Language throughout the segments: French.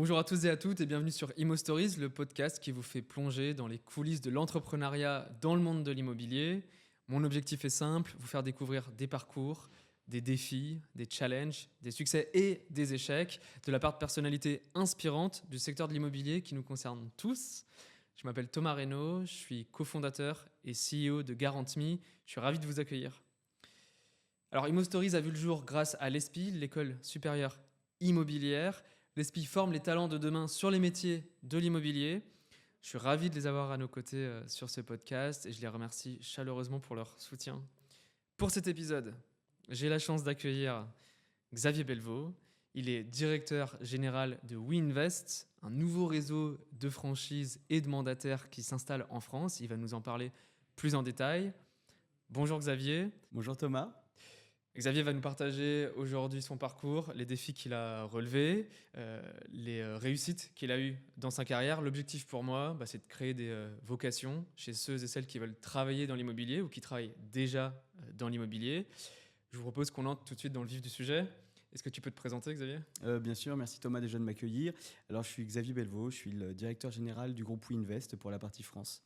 Bonjour à tous et à toutes et bienvenue sur Imo Stories, le podcast qui vous fait plonger dans les coulisses de l'entrepreneuriat dans le monde de l'immobilier. Mon objectif est simple, vous faire découvrir des parcours, des défis, des challenges, des succès et des échecs de la part de personnalités inspirantes du secteur de l'immobilier qui nous concerne tous. Je m'appelle Thomas Reynaud, je suis cofondateur et CEO de GuarantMe. Je suis ravi de vous accueillir. Alors, Imo Stories a vu le jour grâce à l'ESPI, l'école supérieure immobilière. L'ESPI forme les talents de demain sur les métiers de l'immobilier. Je suis ravi de les avoir à nos côtés sur ce podcast et je les remercie chaleureusement pour leur soutien. Pour cet épisode, j'ai la chance d'accueillir Xavier Belvaux. Il est directeur général de WeInvest, un nouveau réseau de franchises et de mandataires qui s'installe en France. Il va nous en parler plus en détail. Bonjour Xavier. Bonjour Thomas. Xavier va nous partager aujourd'hui son parcours, les défis qu'il a relevés, les réussites qu'il a eues dans sa carrière. L'objectif pour moi, c'est de créer des vocations chez ceux et celles qui veulent travailler dans l'immobilier ou qui travaillent déjà dans l'immobilier. Je vous propose qu'on entre tout de suite dans le vif du sujet. Est-ce que tu peux te présenter, Xavier ? Bien sûr, merci Thomas déjà de m'accueillir. Alors je suis Xavier Belvaux, je suis le directeur général du groupe WeInvest pour la partie France.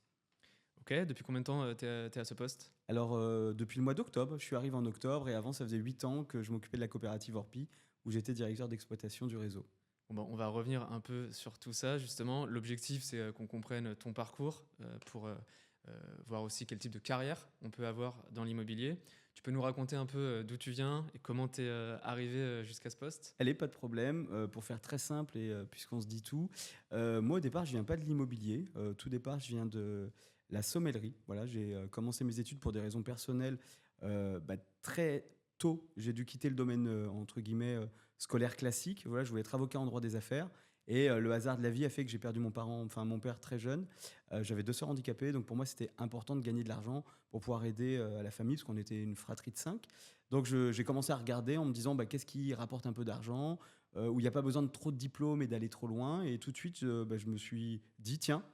Ok, depuis combien de temps tu es à ce poste ? Alors depuis le mois d'octobre, je suis arrivé en octobre et avant ça faisait 8 ans que je m'occupais de la coopérative Orpi où j'étais directeur d'exploitation du réseau. On va revenir un peu sur tout ça justement. L'objectif c'est qu'on comprenne ton parcours pour voir aussi quel type de carrière on peut avoir dans l'immobilier. Tu peux nous raconter un peu d'où tu viens et comment tu es arrivé jusqu'à ce poste ? Allez, pas de problème. Pour faire très simple et puisqu'on se dit tout, moi au départ je viens pas de l'immobilier. Tout départ je viens de la sommellerie. Voilà, j'ai commencé mes études pour des raisons personnelles très tôt. J'ai dû quitter le domaine entre guillemets scolaire classique. Voilà, je voulais être avocat en droit des affaires. Et le hasard de la vie a fait que j'ai perdu mon père très jeune. J'avais 2 sœurs handicapées, donc pour moi c'était important de gagner de l'argent pour pouvoir aider à la famille, parce qu'on était une fratrie de 5. Donc j'ai commencé à regarder en me disant qu'est-ce qui rapporte un peu d'argent, où il n'y a pas besoin de trop de diplômes et d'aller trop loin. Et tout de suite, je me suis dit, tiens,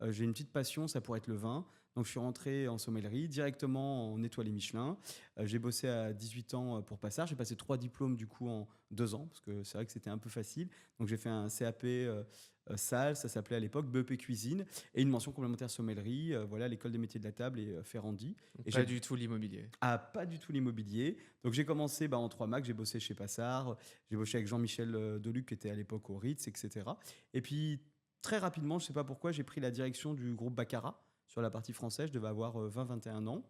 j'ai une petite passion, ça pourrait être le vin. Donc je suis rentré en sommellerie, directement en étoilé Michelin. J'ai bossé à 18 ans pour Passard. J'ai passé 3 diplômes du coup en 2 ans, parce que c'est vrai que c'était un peu facile. Donc j'ai fait un CAP salle, ça s'appelait à l'époque, BEP cuisine, et une mention complémentaire sommellerie, voilà, l'école des métiers de la table et Ferrandi. Et pas du tout l'immobilier. Ah, pas du tout l'immobilier. Donc j'ai commencé en 3 Mac, j'ai bossé chez Passard, j'ai bossé avec Jean-Michel Deluc qui était à l'époque au Ritz, etc. Et puis très rapidement, je ne sais pas pourquoi, j'ai pris la direction du groupe Baccarat sur la partie française, je devais avoir 20-21 ans.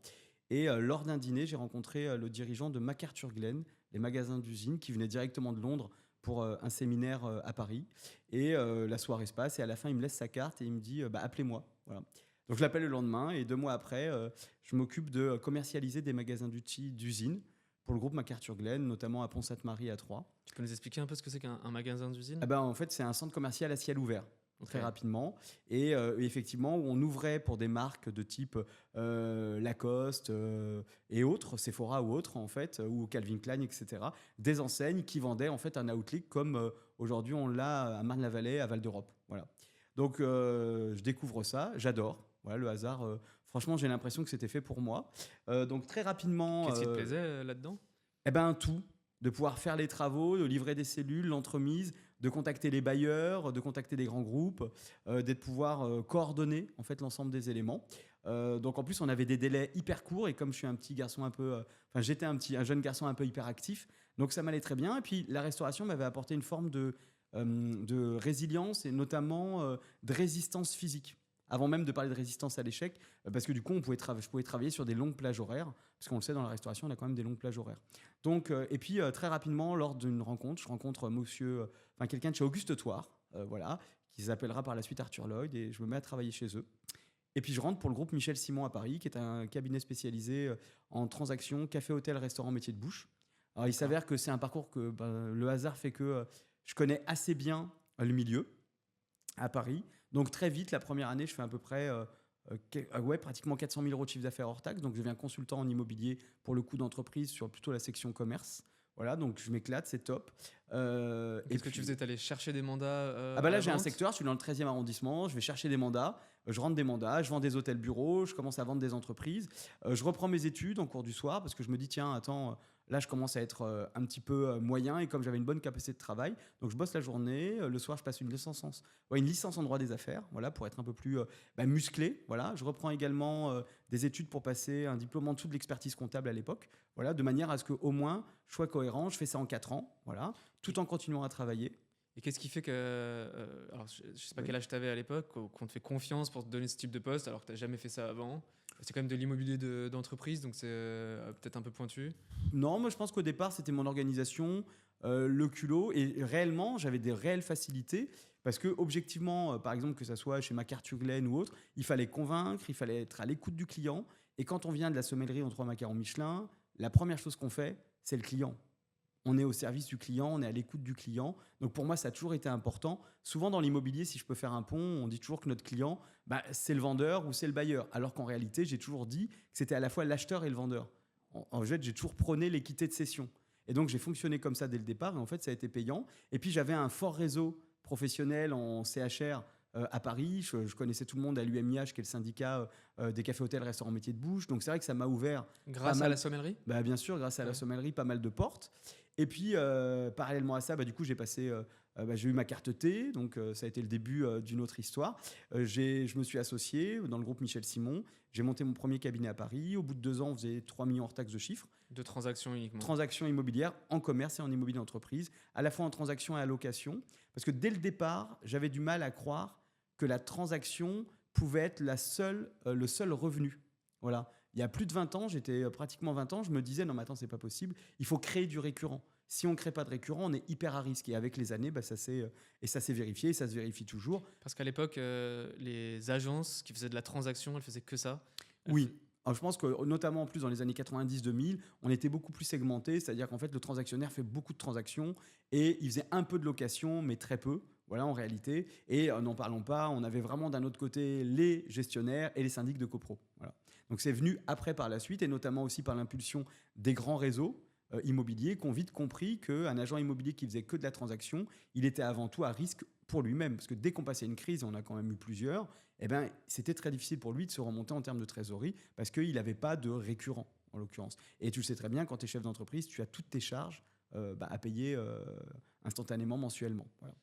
Et lors d'un dîner, j'ai rencontré le dirigeant de MacArthur Glen, les magasins d'usine, qui venait directement de Londres pour un séminaire à Paris. Et la soirée se passe et à la fin, il me laisse sa carte et il me dit appelez-moi. Voilà. Donc je l'appelle le lendemain et 2 mois après, je m'occupe de commercialiser des magasins d'outils d'usine pour le groupe MacArthur Glen, notamment à Pont-Sainte-Marie à Troyes. Tu peux nous expliquer un peu ce que c'est qu'un magasin d'usine ? En fait, c'est un centre commercial à ciel ouvert. Okay. Très rapidement. Et effectivement, on ouvrait pour des marques de type Lacoste et autres, Sephora ou autres, en fait, ou Calvin Klein, etc. Des enseignes qui vendaient en fait un outlet comme aujourd'hui on l'a à Marne-la-Vallée, à Val-d'Europe. Voilà. Donc, je découvre ça, j'adore. Voilà, le hasard, franchement, j'ai l'impression que c'était fait pour moi. Donc, très rapidement... Qu'est-ce qui te plaisait là-dedans ? Tout. De pouvoir faire les travaux, de livrer des cellules, l'entremise, de contacter les bailleurs, de contacter des grands groupes, de pouvoir coordonner en fait l'ensemble des éléments. Donc en plus on avait des délais hyper courts et comme je suis un petit garçon j'étais un jeune garçon un peu hyperactif, donc ça m'allait très bien. Et puis la restauration m'avait apporté une forme de résilience et notamment de résistance physique. Avant même de parler de résistance à l'échec, parce que du coup, je pouvais travailler sur des longues plages horaires, parce qu'on le sait, dans la restauration, on a quand même des longues plages horaires. Donc, et puis, très rapidement, lors d'une rencontre, je rencontre quelqu'un de chez Auguste Thouars, qui s'appellera par la suite Arthur Lloyd, et je me mets à travailler chez eux. Et puis, je rentre pour le groupe Michel Simon à Paris, qui est un cabinet spécialisé en transactions, café, hôtel, restaurant, métier de bouche. Alors, il s'avère que c'est un parcours que le hasard fait que je connais assez bien le milieu à Paris. Donc très vite, la première année, je fais à peu près pratiquement 400 000 euros de chiffre d'affaires hors taxe. Donc je deviens consultant en immobilier pour le coup d'entreprise sur plutôt la section commerce. Voilà, donc je m'éclate, c'est top. Qu'est-ce que tu faisais? T'allais chercher des mandats Ah bah à là, la j'ai un vente? secteur, je suis dans le 13e arrondissement, je vais chercher des mandats, je rentre des mandats, je vends des hôtels bureaux, je commence à vendre des entreprises. Je reprends mes études en cours du soir parce que je me dis, tiens, attends, là, je commence à être un petit peu moyen et comme j'avais une bonne capacité de travail, donc je bosse la journée, le soir, je passe une licence en droit des affaires, voilà, pour être un peu plus musclé. Voilà. Je reprends également des études pour passer un diplôme en dessous de l'expertise comptable à l'époque, voilà, de manière à ce qu'au moins, je sois cohérent, je fais ça en 4 ans, voilà, tout en continuant à travailler. Et qu'est-ce qui fait que. Alors, je sais pas Oui. quel âge tu avais à l'époque, qu'on te fait confiance pour te donner ce type de poste alors que tu n'as jamais fait ça avant. C'est quand même de l'immobilier d'entreprise, donc c'est peut-être un peu pointu. Non, moi je pense qu'au départ c'était mon organisation, le culot, et réellement j'avais des réelles facilités parce que objectivement, par exemple que ça soit chez McArthur-Glen ou autre, il fallait convaincre, il fallait être à l'écoute du client. Et quand on vient de la sommellerie en 3 macarons Michelin, la première chose qu'on fait, c'est le client. On est au service du client, on est à l'écoute du client. Donc pour moi, ça a toujours été important. Souvent dans l'immobilier, si je peux faire un pont, on dit toujours que notre client, c'est le vendeur ou c'est le bailleur. Alors qu'en réalité, j'ai toujours dit que c'était à la fois l'acheteur et le vendeur. En fait, j'ai toujours prôné l'équité de cession. Et donc j'ai fonctionné comme ça dès le départ et en fait, ça a été payant. Et puis j'avais un fort réseau professionnel en CHR à Paris. Je connaissais tout le monde à l'UMIH, qui est le syndicat des cafés, hôtels, restaurants, métiers de bouche. Donc c'est vrai que ça m'a ouvert Grâce à la sommellerie? bien sûr, grâce à la Ouais. sommellerie, pas mal de portes. Et puis, parallèlement à ça, du coup, j'ai eu ma carte T, donc ça a été le début d'une autre histoire. Je me suis associé dans le groupe Michel Simon. J'ai monté mon premier cabinet à Paris. Au bout de 2 ans, on faisait 3 millions hors taxes de chiffre. De transactions uniquement. Transactions immobilières en commerce et en immobilier d'entreprise, à la fois en transaction et à location. Parce que dès le départ, j'avais du mal à croire que la transaction pouvait être le seul revenu. Voilà. Il y a plus de 20 ans, j'étais pratiquement 20 ans, je me disais, non mais attends, c'est pas possible, il faut créer du récurrent. Si on ne crée pas de récurrent, on est hyper à risque. Et avec les années, ça s'est vérifié, et ça se vérifie toujours. Parce qu'à l'époque, les agences qui faisaient de la transaction, elles faisaient que ça. Oui. Alors, je pense que notamment en plus dans les années 90-2000, on était beaucoup plus segmenté, c'est-à-dire qu'en fait le transactionnaire fait beaucoup de transactions et il faisait un peu de location, mais très peu. Voilà, en réalité. Et n'en parlons pas, on avait vraiment d'un autre côté les gestionnaires et les syndics de copro. Voilà. Donc c'est venu après par la suite, et notamment aussi par l'impulsion des grands réseaux immobiliers qui ont vite compris qu'un agent immobilier qui faisait que de la transaction, il était avant tout à risque pour lui-même. Parce que dès qu'on passait une crise, on a quand même eu plusieurs, c'était très difficile pour lui de se remonter en termes de trésorerie parce qu'il n'avait pas de récurrent, en l'occurrence. Et tu le sais très bien, quand tu es chef d'entreprise, tu as toutes tes charges à payer instantanément, mensuellement. Voilà.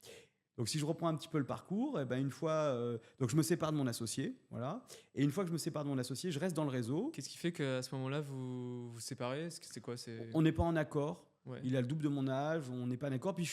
Donc si je reprends un petit peu le parcours, une fois, donc je me sépare de mon associé, voilà. Et une fois que je me sépare de mon associé, je reste dans le réseau. Qu'est-ce qui fait qu'à ce moment-là, vous vous séparez? C'est quoi? On n'est pas en accord. Ouais. Il a le double de mon âge, on n'est pas en accord. Puis je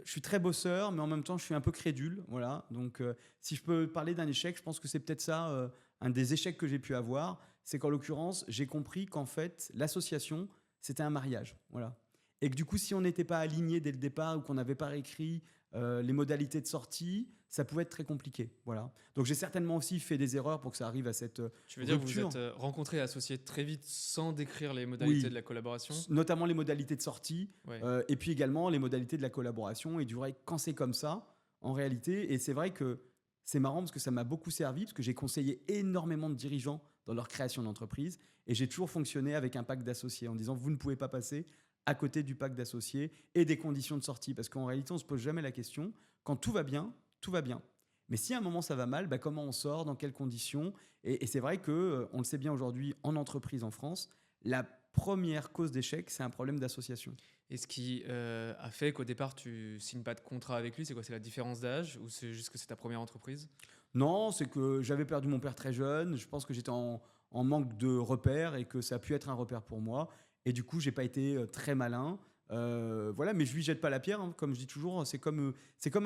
suis très bosseur, mais en même temps, je suis un peu crédule, voilà. Donc si je peux parler d'un échec, je pense que c'est peut-être ça, un des échecs que j'ai pu avoir, c'est qu'en l'occurrence, j'ai compris qu'en fait, l'association, c'était un mariage, voilà. Et que du coup, si on n'était pas aligné dès le départ ou qu'on n'avait pas réécrit les modalités de sortie, ça pouvait être très compliqué. Voilà. Donc j'ai certainement aussi fait des erreurs pour que ça arrive à cette Tu veux dire que vous rupture. vous êtes rencontrés et associés très vite sans décrire les modalités de la collaboration? Notamment les modalités de sortie, Ouais. et puis également les modalités de la collaboration. Et du vrai, quand c'est comme ça, en réalité, et c'est vrai que c'est marrant parce que ça m'a beaucoup servi, parce que j'ai conseillé énormément de dirigeants dans leur création d'entreprise, et j'ai toujours fonctionné avec un pacte d'associés en disant vous ne pouvez pas passer à côté du pacte d'associés et des conditions de sortie. Parce qu'en réalité, on ne se pose jamais la question. Quand tout va bien, tout va bien. Mais si à un moment ça va mal, comment on sort, dans quelles conditions? Et c'est vrai que, on le sait bien aujourd'hui en entreprise en France, la première cause d'échec, c'est un problème d'association. Et ce qui a fait qu'au départ, tu signes pas de contrat avec lui, c'est quoi? C'est la différence d'âge ou c'est juste que c'est ta première entreprise? Non, c'est que j'avais perdu mon père très jeune. Je pense que j'étais en manque de repères et que ça a pu être un repère pour moi. Et du coup, j'ai pas été très malin. Voilà, mais je lui jette pas la pierre, hein. Comme je dis toujours, c'est comme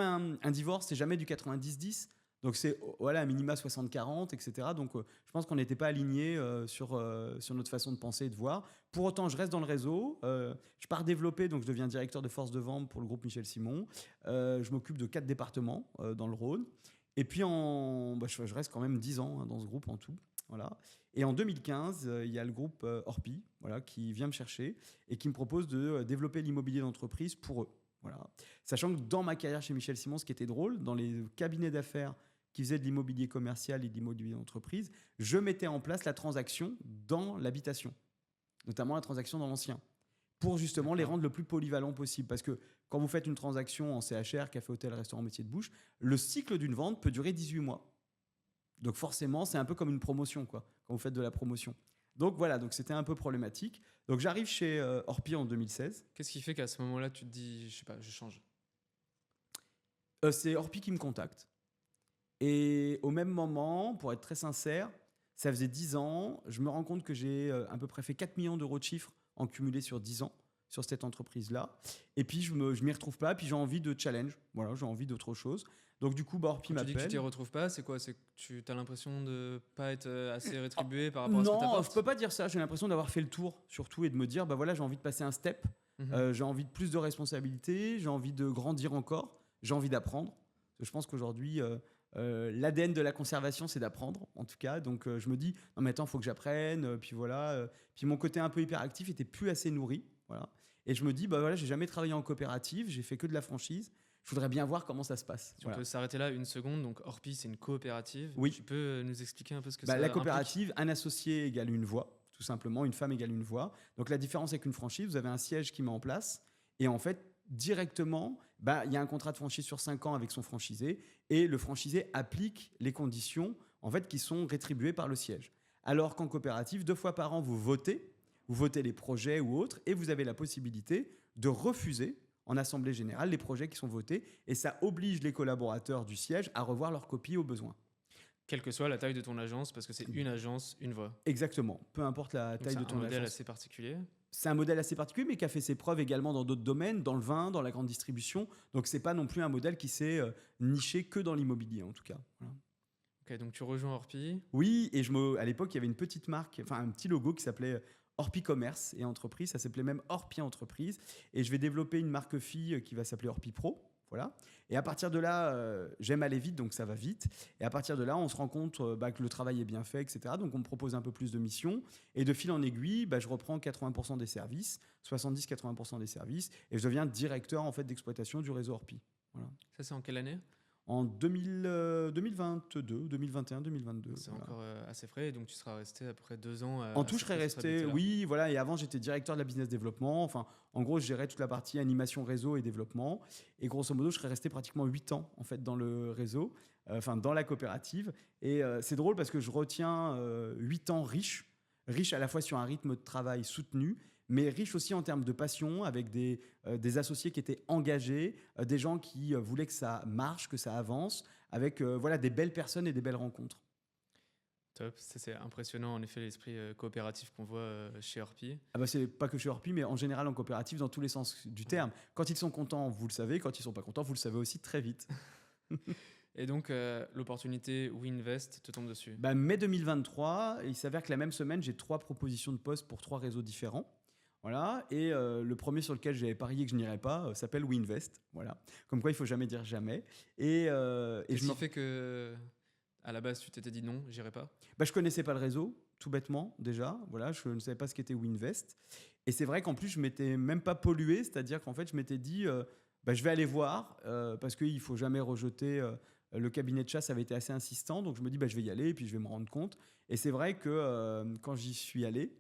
un divorce, c'est jamais du 90-10. Donc c'est voilà, un minima 60-40, etc. Donc je pense qu'on n'était pas alignés sur notre façon de penser et de voir. Pour autant, je reste dans le réseau. Je pars développer, donc je deviens directeur de force de vente pour le groupe Michel Simon. Je m'occupe de 4 départements dans le Rhône. Et puis je reste quand même 10 ans, hein, dans ce groupe en tout. Voilà. Et en 2015, il y a le groupe Orpi, voilà, qui vient me chercher et qui me propose de développer l'immobilier d'entreprise pour eux. Voilà. Sachant que dans ma carrière chez Michel Simon, ce qui était drôle, dans les cabinets d'affaires qui faisaient de l'immobilier commercial et de l'immobilier d'entreprise, je mettais en place la transaction dans l'habitation, notamment la transaction dans l'ancien. pour justement les D'accord. rendre le plus polyvalents possible. Parce que quand vous faites une transaction en CHR, café, hôtel, restaurant, métier de bouche, le cycle d'une vente peut durer 18 mois. Donc forcément, c'est un peu comme une promotion, quoi, quand vous faites de la promotion. Donc voilà, donc c'était un peu problématique. Donc j'arrive chez Orpi en 2016. Qu'est-ce qui fait qu'à ce moment-là, tu te dis, je sais pas, je change? C'est Orpi qui me contacte. Et au même moment, pour être très sincère, ça faisait 10 ans, je me rends compte que j'ai à peu près fait 4 millions d'euros de chiffre en cumulé sur 10 ans sur cette entreprise-là. Et puis je m'y retrouve pas, puis j'ai envie de challenge, voilà, j'ai envie d'autre chose. Donc du coup, Orpi Quand tu dis que tu t'y m'appelle. retrouves pas, c'est quoi? C'est que tu as l'impression de pas être assez rétribué par rapport à ce que tu Non, je apportes? peux pas dire ça. J'ai l'impression d'avoir fait le tour, surtout, et de me dire, bah voilà, j'ai envie de passer un step. J'ai envie de plus de responsabilités. J'ai envie de grandir encore. J'ai envie d'apprendre. Parce que je pense qu'aujourd'hui, l'ADN de la conservation, c'est d'apprendre, en tout cas. Donc, je me dis, non, mais attends, il faut que j'apprenne. Puis voilà. Puis mon côté un peu hyperactif était plus assez nourri. Voilà. Et je me dis, bah voilà, j'ai jamais travaillé en coopérative. J'ai fait que de la franchise. Je voudrais bien voir comment ça se passe. Si on Voilà. peut s'arrêter là une seconde, donc Orpi, c'est une coopérative. Oui. Tu peux nous expliquer un peu ce que Bah, ça la implique? coopérative, un associé égale une voix, tout simplement, une femme égale une voix. Donc la différence avec une franchise, vous avez un siège qui met en place, et en fait, directement, bah, il y a un contrat de franchise sur 5 ans avec son franchisé, et le franchisé applique les conditions en fait, qui sont rétribuées par le siège. Alors qu'en coopérative, 2 fois par an, vous votez les projets ou autres, et vous avez la possibilité de refuser en assemblée générale les projets qui sont votés, et ça oblige les collaborateurs du siège à revoir leurs copies au besoin. Quelle que soit la taille de ton agence, parce que c'est une agence, une voix. Exactement, peu importe la Donc taille c'est de un ton modèle agence. assez particulier. C'est un modèle assez particulier, mais qui a fait ses preuves également dans d'autres domaines, dans le vin, dans la grande distribution. Donc, c'est pas non plus un modèle qui s'est niché que dans l'immobilier, en tout cas. Voilà. Ok, donc tu rejoins Orpi. Oui, et à l'époque, il y avait une petite marque, enfin un petit logo qui s'appelait Orpi Commerce et Entreprise. Ça s'appelait même Orpi Entreprise. Et je vais développer une marque fille qui va s'appeler Orpi Pro. Voilà. Et à partir de là, j'aime aller vite, donc ça va vite. Et à partir de là, on se rend compte que le travail est bien fait, etc. Donc on me propose un peu plus de missions. Et de fil en aiguille, je reprends 80% des services, 70-80% des services, et je deviens directeur en fait d'exploitation du réseau Orpi. Voilà. Ça, c'est en quelle année? En 2022, 2021, 2022. C'est voilà. encore assez frais, donc tu seras resté à peu près 2 ans. En tout, je serais resté, oui, voilà. Et avant, j'étais directeur de la business développement. Enfin, en gros, je gérais toute la partie animation réseau et développement. Et grosso modo, je serais resté pratiquement 8 ans en fait dans le réseau, enfin dans la coopérative. Et c'est drôle parce que je retiens 8 ans riches à la fois sur un rythme de travail soutenu, mais riche aussi en termes de passion, avec des associés qui étaient engagés, des gens qui voulaient que ça marche, que ça avance, avec voilà, des belles personnes et des belles rencontres. Top, ça c'est impressionnant en effet l'esprit coopératif qu'on voit chez Orpi. Ah bah c'est pas que chez Orpi, mais en général en coopérative, dans tous les sens du terme. Quand ils sont contents, vous le savez. Quand ils sont pas contents, vous le savez aussi très vite. Et donc l'opportunité WeInvest te tombe dessus. Mai 2023, il s'avère que la même semaine, j'ai 3 propositions de poste pour 3 réseaux différents. Voilà. Et le premier sur lequel j'avais parié que je n'irais pas s'appelle WeInvest. Voilà. Comme quoi, il faut jamais dire jamais. Et Qu'est-ce qui fait que à la base tu t'étais dit non, j'irai pas? Je connaissais pas le réseau, tout bêtement déjà. Voilà, je ne savais pas ce qu'était WeInvest. Et c'est vrai qu'en plus, je m'étais même pas pollué, c'est-à-dire qu'en fait, je m'étais dit, je vais aller voir parce qu'il faut jamais rejeter. Le cabinet de chasse avait été assez insistant, donc je me dis, je vais y aller et puis je vais me rendre compte. Et c'est vrai que quand j'y suis allé,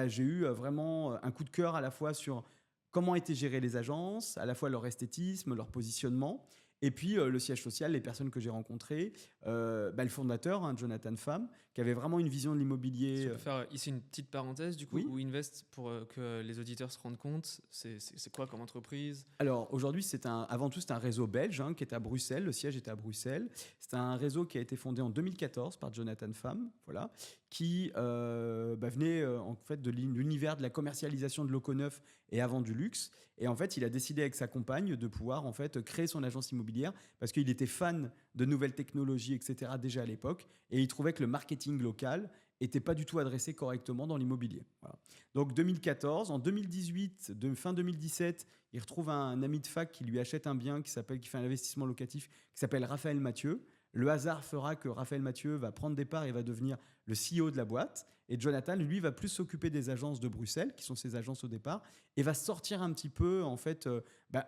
j'ai eu vraiment un coup de cœur à la fois sur comment étaient gérées les agences, à la fois leur esthétisme, leur positionnement, et puis le siège social, les personnes que j'ai rencontrées, le fondateur, Jonathan Pham, qui avait vraiment une vision de Si l'immobilier. on peut faire ici une petite parenthèse, du coup, Oui. WeInvest, pour que les auditeurs se rendent compte, c'est quoi comme entreprise? Alors aujourd'hui, avant tout, c'est un réseau belge qui est à Bruxelles. Le siège est à Bruxelles. C'est un réseau qui a été fondé en 2014 par Jonathan Pham, voilà, qui venait en fait de l'univers de la commercialisation de locaux neufs et avant du luxe. Et en fait, il a décidé avec sa compagne de pouvoir en fait créer son agence immobilière parce qu'il était fan de nouvelles technologies, etc. déjà à l'époque, et il trouvait que le marketing local n'était pas du tout adressé correctement dans l'immobilier. Voilà. Donc 2014, en 2018, fin 2017, il retrouve un ami de fac qui lui achète un bien qui fait un investissement locatif qui s'appelle Raphaël Mathieu. Le hasard fera que Raphaël Mathieu va prendre des parts et va devenir le CEO de la boîte. Et Jonathan, lui, va plus s'occuper des agences de Bruxelles, qui sont ses agences au départ, et va sortir un petit peu, en fait,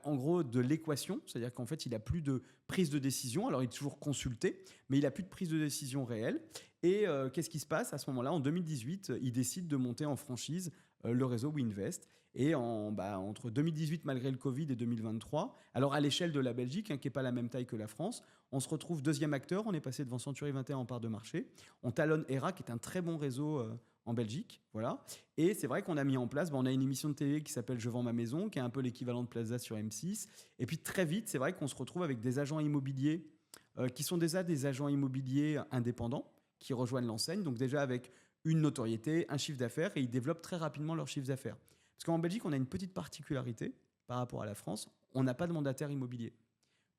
en gros, de l'équation. C'est-à-dire qu'en fait, il n'a plus de prise de décision. Alors, il est toujours consulté, mais il n'a plus de prise de décision réelle. Et qu'est-ce qui se passe à ce moment-là? En 2018, il décide de monter en franchise le réseau WeInvest. Et entre 2018, malgré le Covid, et 2023, alors à l'échelle de la Belgique, qui n'est pas la même taille que la France, on se retrouve deuxième acteur. On est passé devant Century 21 en part de marché. On talonne ERA, qui est un très bon réseau en Belgique. Voilà. Et c'est vrai qu'on a mis en place, on a une émission de télé qui s'appelle Je vends ma maison, qui est un peu l'équivalent de Plaza sur M6. Et puis très vite, c'est vrai qu'on se retrouve avec des agents immobiliers qui sont déjà des agents immobiliers indépendants, qui rejoignent l'enseigne, donc déjà avec une notoriété, un chiffre d'affaires, et ils développent très rapidement leur chiffre d'affaires. Parce qu'en Belgique, on a une petite particularité par rapport à la France, on n'a pas de mandataire immobilier.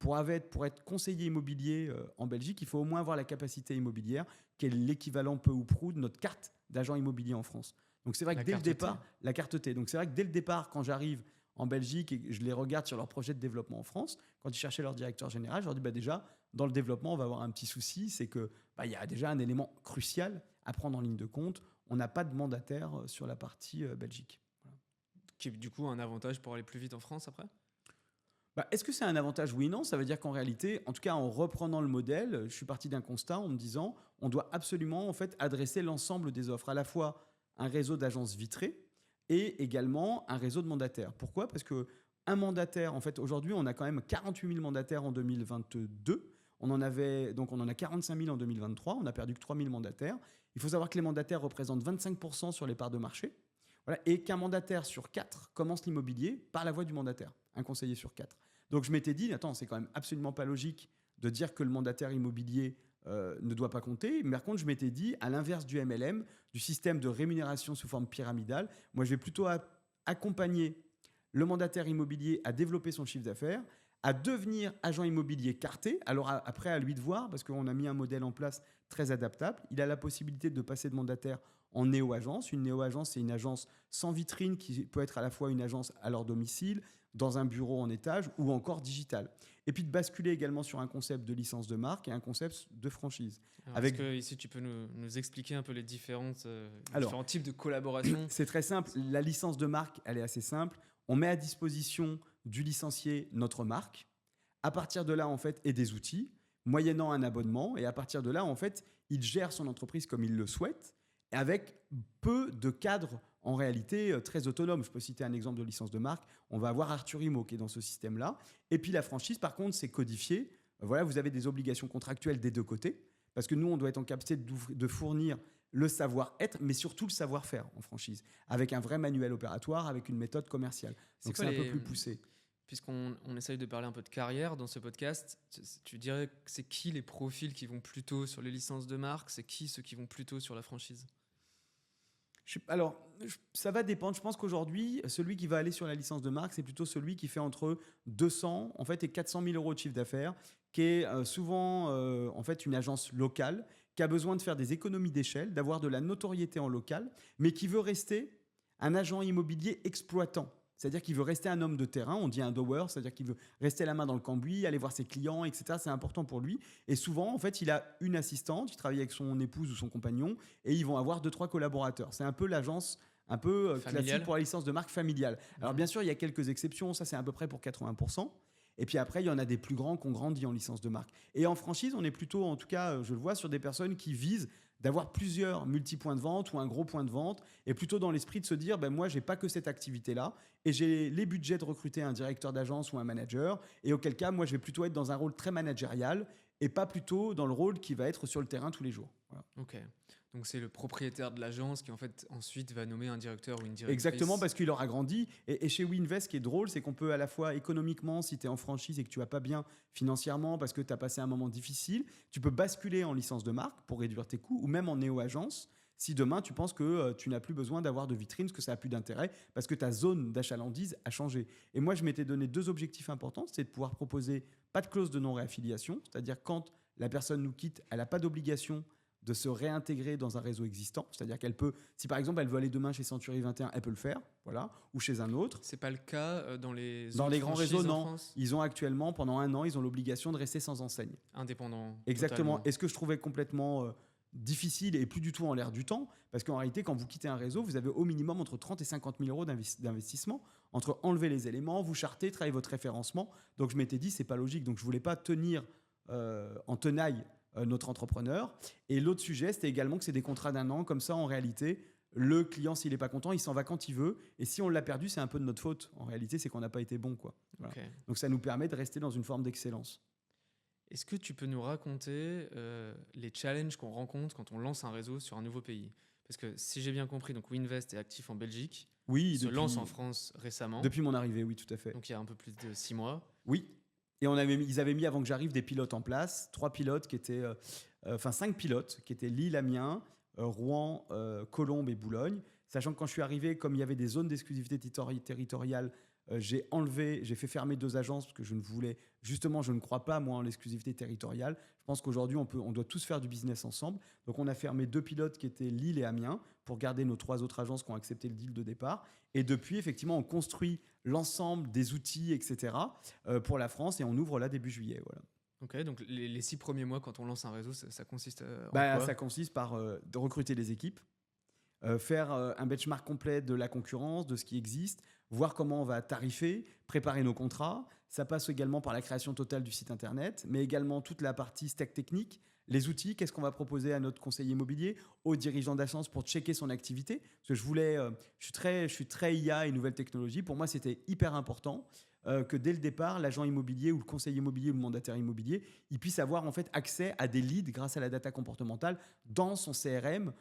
Pour être conseiller immobilier en Belgique, il faut au moins avoir la capacité immobilière, qui est l'équivalent peu ou prou de notre carte d'agent immobilier en France. Donc c'est vrai que dès le départ, la carte T. Donc c'est vrai que dès le départ, quand j'arrive en Belgique et que je les regarde sur leur projet de développement en France, quand ils cherchaient leur directeur général, je leur dis déjà, dans le développement, on va avoir un petit souci, c'est que y a déjà un élément crucial à prendre en ligne de compte. On n'a pas de mandataire sur la partie Belgique. Voilà. Qui est du coup un avantage pour aller plus vite en France après ? Est-ce que c'est un avantage ? Oui, non. Ça veut dire qu'en réalité, en tout cas en reprenant le modèle, je suis parti d'un constat en me disant on doit absolument en fait adresser l'ensemble des offres, à la fois un réseau d'agences vitrées et également un réseau de mandataires. Pourquoi ? Parce qu'un mandataire, en fait, aujourd'hui, on a quand même 48 000 mandataires en 2022. On en a 45 000 en 2023. On n'a perdu que 3 000 mandataires. Il faut savoir que les mandataires représentent 25% sur les parts de marché. Voilà, et qu'un mandataire sur 4 commence l'immobilier par la voie du mandataire, un conseiller sur 4. Donc je m'étais dit, attends, c'est quand même absolument pas logique de dire que le mandataire immobilier ne doit pas compter. Mais par contre, je m'étais dit, à l'inverse du MLM, du système de rémunération sous forme pyramidale, moi je vais plutôt accompagner le mandataire immobilier à développer son chiffre d'affaires, à devenir agent immobilier carté. Alors après, à lui de voir, parce qu'on a mis un modèle en place très adaptable. Il a la possibilité de passer de mandataire en néo-agence. Une néo-agence, c'est une agence sans vitrine qui peut être à la fois une agence à leur domicile, dans un bureau en étage ou encore digital. Et puis de basculer également sur un concept de licence de marque et un concept de franchise. Est-ce que ici tu peux nous expliquer un peu les différents types de collaboration ? C'est très simple. La licence de marque, elle est assez simple. On met à disposition du licencié notre marque. À partir de là, en fait, et des outils, moyennant un abonnement. Et à partir de là, en fait, il gère son entreprise comme il le souhaite, avec peu de cadres en réalité très autonomes. Je peux citer un exemple de licence de marque. On va avoir Arthur Imo qui est dans ce système-là. Et puis la franchise, par contre, c'est codifié. Voilà, vous avez des obligations contractuelles des deux côtés, parce que nous, on doit être en capacité de fournir le savoir-être, mais surtout le savoir-faire en franchise, avec un vrai manuel opératoire, avec une méthode commerciale. Donc c'est un peu plus poussé. Puisqu'on essaye de parler un peu de carrière dans ce podcast, tu dirais que c'est qui les profils qui vont plutôt sur les licences de marque ? C'est qui ceux qui vont plutôt sur la franchise ? Alors, ça va dépendre. Je pense qu'aujourd'hui, celui qui va aller sur la licence de marque, c'est plutôt celui qui fait entre 200 en fait, et 400 000 euros de chiffre d'affaires, qui est souvent en fait, une agence locale, qui a besoin de faire des économies d'échelle, d'avoir de la notoriété en local, mais qui veut rester un agent immobilier exploitant. C'est-à-dire qu'il veut rester un homme de terrain, on dit un doer, c'est-à-dire qu'il veut rester la main dans le cambouis, aller voir ses clients, etc. C'est important pour lui. Et souvent, en fait, il a une assistante, il travaille avec son épouse ou son compagnon, et ils vont avoir 2-3 collaborateurs. C'est un peu l'agence un peu classique pour la licence de marque familiale. Alors bien sûr, il y a quelques exceptions, ça c'est à peu près pour 80%. Et puis après, il y en a des plus grands qui ont grandi en licence de marque. Et en franchise, on est plutôt, en tout cas, je le vois, sur des personnes qui visent d'avoir plusieurs multi-points de vente ou un gros point de vente, et plutôt dans l'esprit de se dire, moi, je n'ai pas que cette activité-là, et j'ai les budgets de recruter un directeur d'agence ou un manager, et auquel cas, moi, je vais plutôt être dans un rôle très managérial, et pas plutôt dans le rôle qui va être sur le terrain tous les jours. Voilà. Ok. Donc c'est le propriétaire de l'agence qui en fait ensuite va nommer un directeur ou une directrice. Exactement, parce qu'il aura grandi. Et chez WeInvest, ce qui est drôle, c'est qu'on peut à la fois économiquement, si tu es en franchise et que tu vas pas bien financièrement parce que tu as passé un moment difficile, tu peux basculer en licence de marque pour réduire tes coûts, ou même en néo-agence si demain tu penses que tu n'as plus besoin d'avoir de vitrine, parce que ça n'a plus d'intérêt, parce que ta zone d'achalandise a changé. Et moi, je m'étais donné 2 objectifs importants, c'est de pouvoir proposer pas de clause de non-réaffiliation, c'est-à-dire quand la personne nous quitte, elle n'a pas d'obligation de se réintégrer dans un réseau existant. C'est-à-dire qu'elle peut, si par exemple elle veut aller demain chez Century 21, elle peut le faire, voilà, ou chez un autre. C'est pas le cas dans les grands réseaux, non. Ils ont actuellement, pendant 1 an, ils ont l'obligation de rester sans enseigne. Indépendant. Exactement. Totalement. Et ce que je trouvais complètement difficile et plus du tout en l'air du temps, parce qu'en réalité, quand vous quittez un réseau, vous avez au minimum entre 30 et 50 000 euros d'investissement, entre enlever les éléments, vous charter, travailler votre référencement. Donc je m'étais dit, c'est pas logique. Donc je voulais pas tenir en tenaille notre entrepreneur. Et l'autre sujet, c'était également que c'est des contrats d'1 an. Comme ça, en réalité, Le client, s'il n'est pas content, il s'en va quand il veut. Et si on l'a perdu, c'est un peu de notre faute. En réalité, c'est qu'on n'a pas été bon, quoi. Voilà. Ok. Donc ça nous permet de rester dans une forme d'excellence. Est-ce que tu peux nous raconter les challenges qu'on rencontre quand on lance un réseau sur un nouveau pays? Parce que si j'ai bien compris, donc WinVest est actif en Belgique, Oui, se lance en France récemment, depuis mon arrivée, oui, tout à fait. donc il y a un peu plus de 6 mois. Oui. Et ils avaient mis, avant que j'arrive, des pilotes en place. 3 pilotes qui étaient... 5 pilotes qui étaient Lille, Amiens, Rouen, Colombes et Boulogne. Sachant que quand je suis arrivé, comme il y avait des zones d'exclusivité territoriale, j'ai fait fermer 2 agences parce que je ne crois pas, moi, en l'exclusivité territoriale. Je pense qu'aujourd'hui, on doit tous faire du business ensemble. Donc, on a fermé 2 pilotes qui étaient Lille et Amiens pour garder nos 3 autres agences qui ont accepté le deal de départ. Et depuis, effectivement, on construit l'ensemble des outils, etc., pour la France et on ouvre là début juillet. Voilà. Ok, donc les 6 premiers mois, quand on lance un réseau, ça consiste en quoi? Ça consiste par de recruter les équipes, faire un benchmark complet de la concurrence, de ce qui existe, voir comment on va tarifer, préparer nos contrats. Ça passe également par la création totale du site internet, mais également toute la partie stack technique, les outils, qu'est-ce qu'on va proposer à notre conseiller immobilier, aux dirigeants d'agence pour checker son activité. Parce que je suis très IA et nouvelles technologies. Pour moi, c'était hyper important que dès le départ, l'agent immobilier ou le conseiller immobilier ou le mandataire immobilier, il puisse avoir en fait accès à des leads grâce à la data comportementale dans son CRM.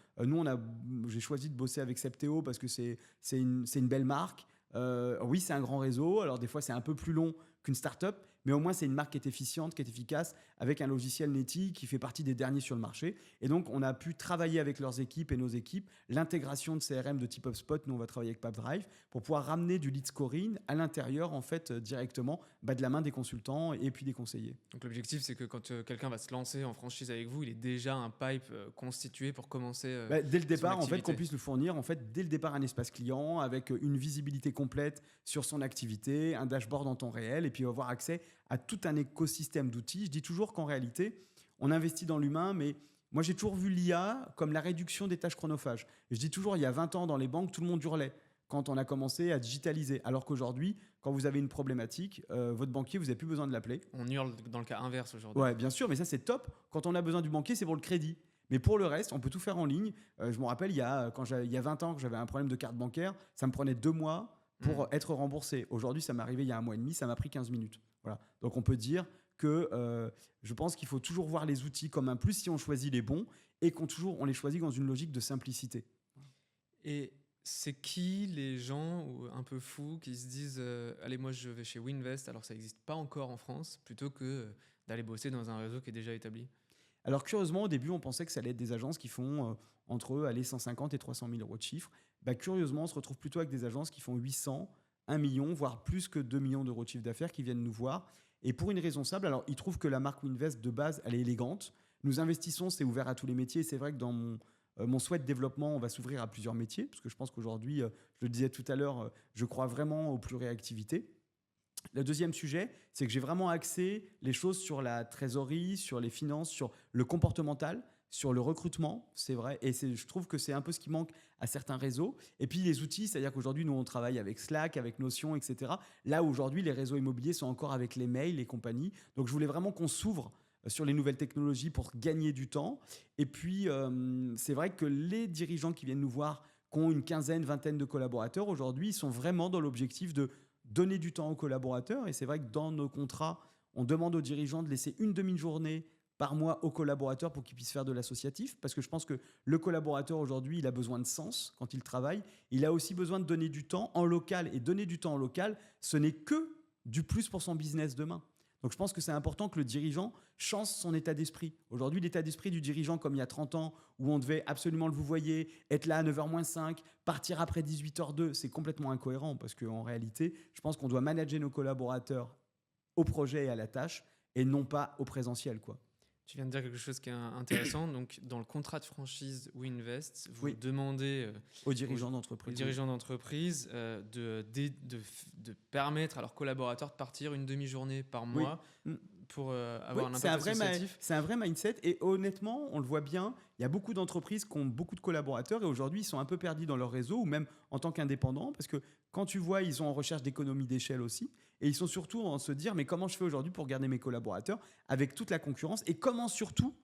J'ai choisi de bosser avec Septéo parce que c'est une belle marque. Oui, c'est un grand réseau. Alors des fois, c'est un peu plus long qu'une start-up, mais au moins, c'est une marque qui est efficiente, qui est efficace, avec un logiciel Neti qui fait partie des derniers sur le marché. Et donc, on a pu travailler avec leurs équipes et nos équipes, l'intégration de CRM de type HubSpot. Nous, on va travailler avec Pipedrive pour pouvoir ramener du lead scoring à l'intérieur, en fait, directement de la main des consultants et puis des conseillers. Donc l'objectif, c'est que quand quelqu'un va se lancer en franchise avec vous, il est déjà un pipe constitué pour commencer dès le départ, son en fait, qu'on activité. puisse lui fournir, en fait, dès le départ, un espace client avec une visibilité complète sur son activité, un dashboard en temps réel, et puis avoir accès à tout un écosystème d'outils. Je dis toujours qu'en réalité, on investit dans l'humain, mais moi, j'ai toujours vu l'IA comme la réduction des tâches chronophages. Je dis toujours, il y a 20 ans, dans les banques, tout le monde hurlait quand on a commencé à digitaliser. Alors qu'aujourd'hui, quand vous avez une problématique, votre banquier, vous n'avez plus besoin de l'appeler. On hurle dans le cas inverse aujourd'hui. Ouais, bien sûr, mais ça, c'est top. Quand on a besoin du banquier, c'est pour le crédit. Mais pour le reste, on peut tout faire en ligne. Je me rappelle, il y a 20 ans, que j'avais un problème de carte bancaire, ça me prenait 2 mois pour être remboursé. Aujourd'hui, ça m'est arrivé il y a 1 mois et demi, ça m'a pris 15 minutes. Voilà. Donc, on peut dire que je pense qu'il faut toujours voir les outils comme un plus si on choisit les bons et on les choisit dans une logique de simplicité. Et c'est qui les gens un peu fous qui se disent allez, moi je vais chez WinVest, alors ça n'existe pas encore en France, plutôt que d'aller bosser dans un réseau qui est déjà établi? Alors curieusement, au début, on pensait que ça allait être des agences qui font entre 150 et 300 000 euros de chiffre. Curieusement, on se retrouve plutôt avec des agences qui font 800, 1 million, voire plus que 2 millions d'euros de chiffre d'affaires qui viennent nous voir. Et pour une raison simple, alors ils trouvent que la marque WinVest de base, elle est élégante. Nous investissons, c'est ouvert à tous les métiers. C'est vrai que dans mon souhait de développement, on va s'ouvrir à plusieurs métiers, parce que je pense qu'aujourd'hui, je le disais tout à l'heure, je crois vraiment aux pluriactivités. Le deuxième sujet, c'est que j'ai vraiment axé les choses sur la trésorerie, sur les finances, sur le comportemental, sur le recrutement, c'est vrai. Et je trouve que c'est un peu ce qui manque à certains réseaux. Et puis les outils, c'est-à-dire qu'aujourd'hui, nous, on travaille avec Slack, avec Notion, etc. Là, aujourd'hui, les réseaux immobiliers sont encore avec les mails, les compagnies. Donc, je voulais vraiment qu'on s'ouvre sur les nouvelles technologies pour gagner du temps. Et puis, c'est vrai que les dirigeants qui viennent nous voir, qui ont une quinzaine, vingtaine de collaborateurs, aujourd'hui, ils sont vraiment dans l'objectif de donner du temps aux collaborateurs. Et c'est vrai que dans nos contrats, on demande aux dirigeants de laisser une demi-journée par mois aux collaborateurs pour qu'ils puissent faire de l'associatif. Parce que je pense que le collaborateur aujourd'hui, il a besoin de sens quand il travaille. Il a aussi besoin de donner du temps en local. Et donner du temps en local, ce n'est que du plus pour son business demain. Donc je pense que c'est important que le dirigeant change son état d'esprit. Aujourd'hui, l'état d'esprit du dirigeant, comme il y a 30 ans, où on devait absolument le vous voyez, être là à 9h-5, partir après 18h02, c'est complètement incohérent parce qu'en réalité, je pense qu'on doit manager nos collaborateurs au projet et à la tâche et non pas au présentiel, quoi. Tu viens de dire quelque chose qui est intéressant. Donc, dans le contrat de franchise WinVest, vous Oui. demandez Aux dirigeants aux d'entreprise. dirigeants d'entreprise de permettre à leurs collaborateurs de partir une demi-journée par mois pour avoir un impact associatif. C'est un vrai mindset et honnêtement, on le voit bien, il y a beaucoup d'entreprises qui ont beaucoup de collaborateurs et aujourd'hui, ils sont un peu perdus dans leur réseau ou même en tant qu'indépendants parce que quand tu vois, ils sont en recherche d'économie d'échelle aussi et ils sont surtout en se dire mais comment je fais aujourd'hui pour garder mes collaborateurs avec toute la concurrence et comment surtout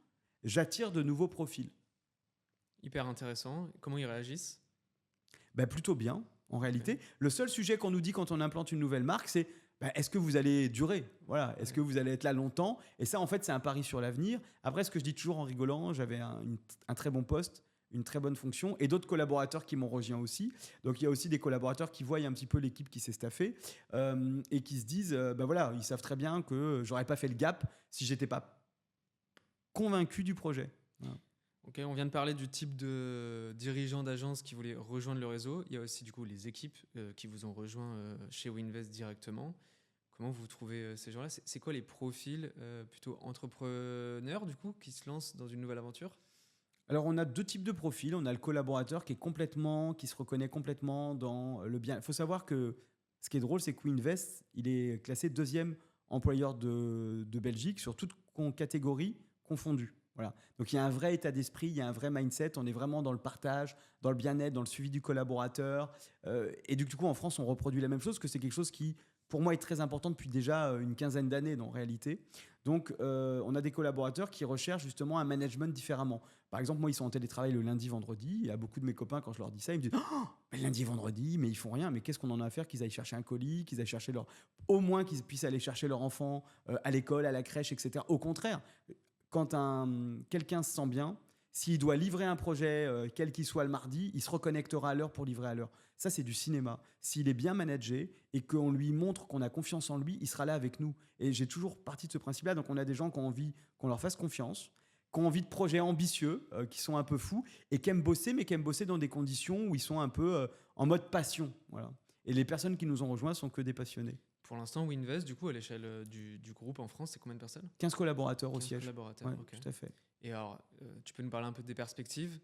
j'attire de nouveaux profils. Hyper intéressant. Comment ils réagissent? Plutôt bien, en réalité. Le seul sujet qu'on nous dit quand on implante une nouvelle marque, c'est est-ce que vous allez durer? Voilà. Est-ce que vous allez être là longtemps? Et ça, en fait, c'est un pari sur l'avenir. Après, ce que je dis toujours en rigolant, j'avais un très bon poste, une très bonne fonction et d'autres collaborateurs qui m'ont rejoint aussi. Donc, il y a aussi des collaborateurs qui voient un petit peu l'équipe qui s'est staffée et qui se disent, voilà, ils savent très bien que j'aurais pas fait le gap si j'étais pas convaincu du projet. Voilà. Ok, on vient de parler du type de dirigeants d'agence qui voulaient rejoindre le réseau. Il y a aussi du coup les équipes qui vous ont rejoint chez Winvest directement. Comment vous trouvez ces gens-là? C'est quoi les profils plutôt entrepreneurs du coup qui se lancent dans une nouvelle aventure? Alors, on a deux types de profils. On a le collaborateur qui se reconnaît complètement dans le bien. Il faut savoir que ce qui est drôle, c'est que Winvest, il est classé deuxième employeur de Belgique sur toute catégorie confondue. Voilà. Donc, il y a un vrai état d'esprit, il y a un vrai mindset. On est vraiment dans le partage, dans le bien-être, dans le suivi du collaborateur. Et du coup, en France, on reproduit la même chose, que c'est quelque chose qui, pour moi, est très important depuis déjà une quinzaine d'années, en réalité. Donc, on a des collaborateurs qui recherchent justement un management différemment. Par exemple, moi, ils sont en télétravail le lundi, vendredi. Il y a beaucoup de mes copains, quand je leur dis ça, ils me disent mais lundi, vendredi, mais ils font rien. Mais qu'est-ce qu'on en a à faire qu'ils aillent chercher un colis, qu'ils aillent chercher au moins qu'ils puissent aller chercher leur enfant à l'école, à la crèche, etc. Au contraire, quand quelqu'un se sent bien, s'il doit livrer un projet, quel qu'il soit le mardi, il se reconnectera à l'heure pour livrer à l'heure. Ça, c'est du cinéma. S'il est bien managé et qu'on lui montre qu'on a confiance en lui, il sera là avec nous. Et j'ai toujours parti de ce principe-là. Donc, on a des gens qui ont envie qu'on leur fasse confiance, qui ont envie de projets ambitieux, qui sont un peu fous et qui aiment bosser, mais qui aiment bosser dans des conditions où ils sont un peu en mode passion. Voilà. Et les personnes qui nous ont rejoints sont que des passionnés. Pour l'instant, Winvest, du coup, à l'échelle du groupe en France, c'est combien de personnes? 15 collaborateurs au 15 siège. collaborateurs, Ouais, ok. tout à fait. Et alors, tu peux nous parler un peu des perspectives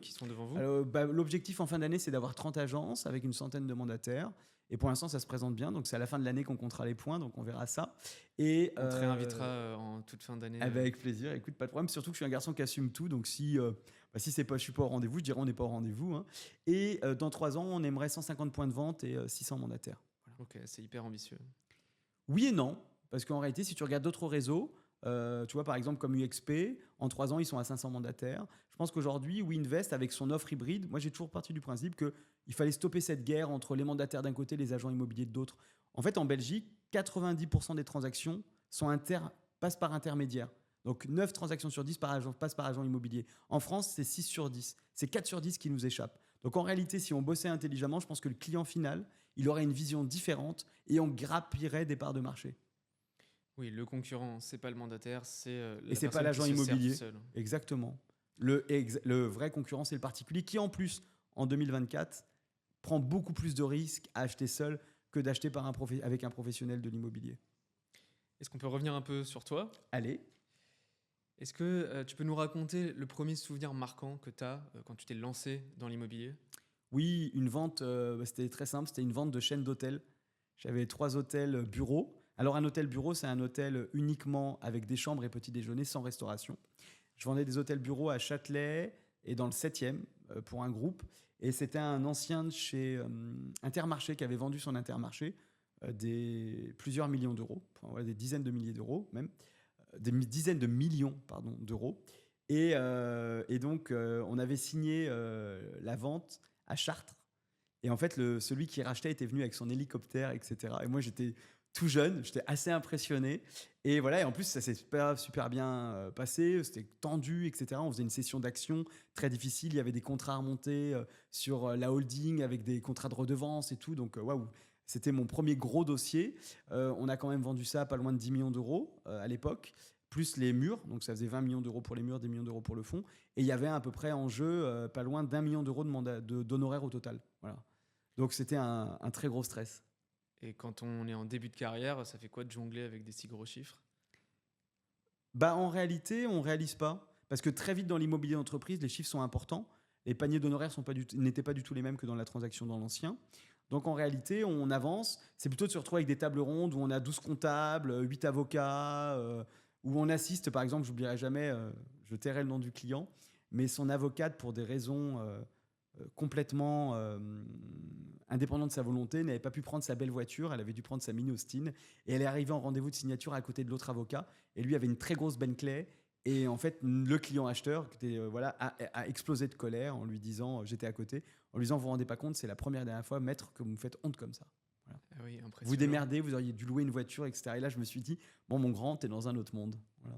qui sont devant vous? Alors, l'objectif en fin d'année, c'est d'avoir 30 agences avec une centaine de mandataires. Et pour l'instant, ça se présente bien. Donc, c'est à la fin de l'année qu'on comptera les points. Donc, on verra ça. Et, On te réinvitera en toute fin d'année. Avec plaisir. Écoute, pas de problème. Surtout que je suis un garçon qui assume tout. Donc, si c'est pas, je suis pas au rendez-vous, je dirais on n'est pas au rendez-vous. Hein. Et dans 3 ans, on aimerait 150 points de vente et 600 mandataires. Voilà. Ok, c'est hyper ambitieux. Oui et non. Parce qu'en réalité, si tu regardes d'autres réseaux, tu vois, par exemple, comme UXP, en 3 ans, ils sont à 500 mandataires. Je pense qu'aujourd'hui, Winvest, avec son offre hybride, moi, j'ai toujours parti du principe qu'il fallait stopper cette guerre entre les mandataires d'un côté et les agents immobiliers de l'autre. En fait, en Belgique, 90% des transactions passent par intermédiaire. Donc, 9 transactions sur 10 passent par agent immobilier. En France, c'est 6 sur 10. C'est 4 sur 10 qui nous échappent. Donc, en réalité, si on bossait intelligemment, je pense que le client final, il aurait une vision différente et on grappillerait des parts de marché. Oui, le concurrent, c'est pas le mandataire, c'est et c'est pas l'agent qui se sert immobilier. tout seul. Exactement. Le vrai concurrent, c'est le particulier qui, en plus, en 2024, prend beaucoup plus de risques à acheter seul que d'acheter avec un professionnel de l'immobilier. Est-ce qu'on peut revenir un peu sur toi? Allez. Est-ce que tu peux nous raconter le premier souvenir marquant que tu as quand tu t'es lancé dans l'immobilier? Oui, une vente, c'était très simple, c'était une vente de chaîne d'hôtels. J'avais 3 hôtels bureaux. Alors un hôtel bureau, c'est un hôtel uniquement avec des chambres et petit déjeuner sans restauration. Je vendais des hôtels bureaux à Châtelet et dans le 7e pour un groupe. Et c'était un ancien de chez Intermarché qui avait vendu son Intermarché plusieurs millions d'euros, enfin, voilà, des dizaines de milliers d'euros même, des dizaines de millions d'euros. Et donc, on avait signé la vente à Chartres. Et en fait, celui qui rachetait était venu avec son hélicoptère, etc. Et moi, j'étais tout jeune, j'étais assez impressionné. Et voilà, et en plus, ça s'est super bien passé, c'était tendu, etc. On faisait une session d'action très difficile, il y avait des contrats à remonter sur la holding avec des contrats de redevance et tout. Donc, waouh, c'était mon premier gros dossier. On a quand même vendu ça à pas loin de 10 millions d'euros à l'époque, plus les murs. Donc, ça faisait 20 millions d'euros pour les murs, 10 millions d'euros pour le fonds. Et il y avait à peu près en jeu pas loin d'1 million d'euros d'honoraires au total. Voilà. Donc, c'était un très gros stress. Et quand on est en début de carrière, ça fait quoi de jongler avec des si gros chiffres? En réalité, on ne réalise pas. Parce que très vite dans l'immobilier d'entreprise, les chiffres sont importants. Les paniers d'honoraires n'étaient pas du tout les mêmes que dans la transaction dans l'ancien. Donc en réalité, on avance. C'est plutôt de se retrouver avec des tables rondes où on a 12 comptables, 8 avocats, où on assiste, par exemple, j'oublierai jamais, je tairai le nom du client, mais son avocate, pour des raisons complètement indépendante de sa volonté, n'avait pas pu prendre sa belle voiture, elle avait dû prendre sa mini Austin, et elle est arrivée en rendez-vous de signature à côté de l'autre avocat, et lui avait une très grosse Bentley, Et en fait, le client acheteur qui était, a explosé de colère en lui disant, j'étais à côté, en lui disant, vous vous rendez pas compte, c'est la première et dernière fois, maître, que vous me faites honte comme ça. Voilà. Ah oui, Vous impressionnant. démerdez, vous auriez dû louer une voiture, etc. Et là, je me suis dit, bon, mon grand, t'es dans un autre monde. Voilà.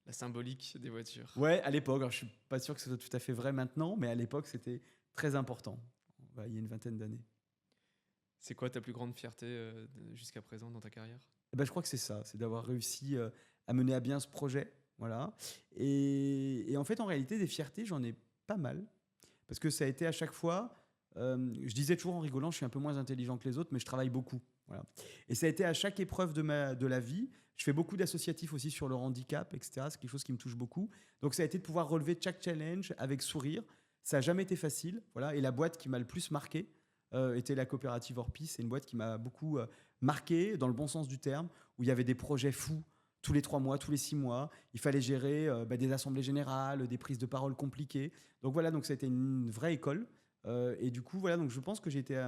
La symbolique des voitures. Ouais, à l'époque, alors je suis pas sûr que ce soit tout à fait vrai maintenant, mais à l'époque, c'était très important. Il y a une vingtaine d'années. C'est quoi ta plus grande fierté jusqu'à présent dans ta carrière? Eh ben, je crois que c'est ça, c'est d'avoir réussi à mener à bien ce projet. Voilà. Et en fait, en réalité, des fiertés, j'en ai pas mal. Parce que ça a été à chaque fois, je disais toujours en rigolant, je suis un peu moins intelligent que les autres, mais je travaille beaucoup. Voilà. Et ça a été à chaque épreuve de la vie. Je fais beaucoup d'associatifs aussi sur le handicap, etc. C'est quelque chose qui me touche beaucoup. Donc ça a été de pouvoir relever chaque challenge avec sourire. Ça n'a jamais été facile. Voilà. Et la boîte qui m'a le plus marqué était la coopérative Orpis. C'est une boîte qui m'a beaucoup marqué, dans le bon sens du terme, où il y avait des projets fous tous les 3 mois, tous les 6 mois. Il fallait gérer des assemblées générales, des prises de parole compliquées. Donc voilà, donc ça a été une vraie école. Et du coup, voilà, donc je pense que j'ai été